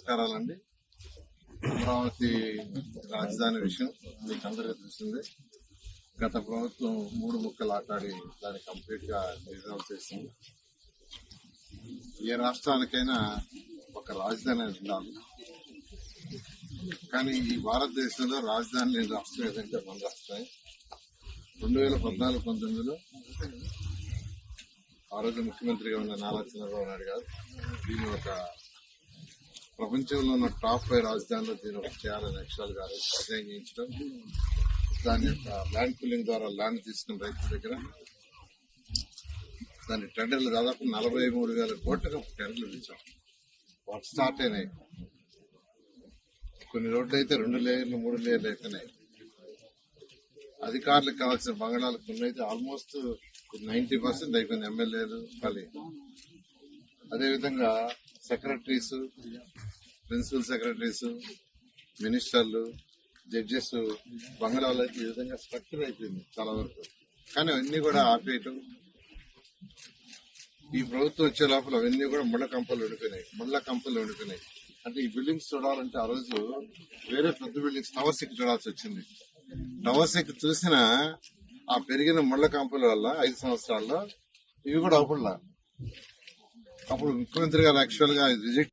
నమస్కారాలండి. అమరావతి రాజధాని విషయం మీకు అందరికీ తెలిసిందే. గత ప్రభుత్వం 3 ముక్కలు ఆటాడి దాన్ని కంప్లీట్ గా రిజాల్వ్ చేసింది. ఏ రాష్ట్రానికైనా ఒక రాజధాని ఉండాలి, కానీ ఈ భారతదేశంలో రాజధాని లేని రాష్ట్రం ఏదంటే మన రాష్ట్రమే. 2014-19లో ఆ రోజు ముఖ్యమంత్రిగా ఉన్న నారా చంద్రబాబు నాయుడు గారు దీని ఒక ప్రపంచంలో ఉన్న టాప్ 5 రాజధానిలో దీని ఒక చేయాలని యాక్చువల్ గా డిజైన్ చేయించడం, దాని యొక్క ల్యాండ్ పూలింగ్ ద్వారా ల్యాండ్ తీసుకున్న రైతుల దగ్గర దాని టెండర్లు దాదాపు 43,000 కోట్లకు టెండర్లు ఇచ్చాం. వాటి స్టార్ట్ అయినాయి. కొన్ని రోడ్లు అయితే 2 లేయర్లు 3 లేయర్లు అయిపోయినాయి. అధికారులకు కావాల్సిన బంగాళాలు కొన్ని అయితే ఆల్మోస్ట్ 90% అయిపోయింది. ఎమ్మెల్యేలు ఖాళీ. అదేవిధంగా సెక్రటరీస్, ప్రిన్సిపల్ సెక్రటరీస్, మినిస్టర్లు, జడ్జెస్ బంగాళాలు అయితే ఈ విధంగా స్ట్రక్చర్ అయిపోయింది చాలా వరకు. కానీ అవన్నీ కూడా ఆపేయటం, ఈ ప్రభుత్వం వచ్చే లోపల అవన్నీ కూడా ముళ్ళ కంపలు ఉండిపోయినాయి. అంటే ఈ బిల్డింగ్స్ చూడాలంటే ఆ రోజు వేరే పెద్ద బిల్డింగ్స్ టవర్స్ ఎక్కి చూడాల్సి వచ్చింది. టవర్స్ ఎక్కి చూసిన ఆ పెరిగిన ముళ్ళ కంపల వల్ల 5 సంవత్సరాల్లో ఇవి కూడా అప్పుడు ముఖ్యమంత్రి గారు యాక్చువల్ గా రిజెక్ట్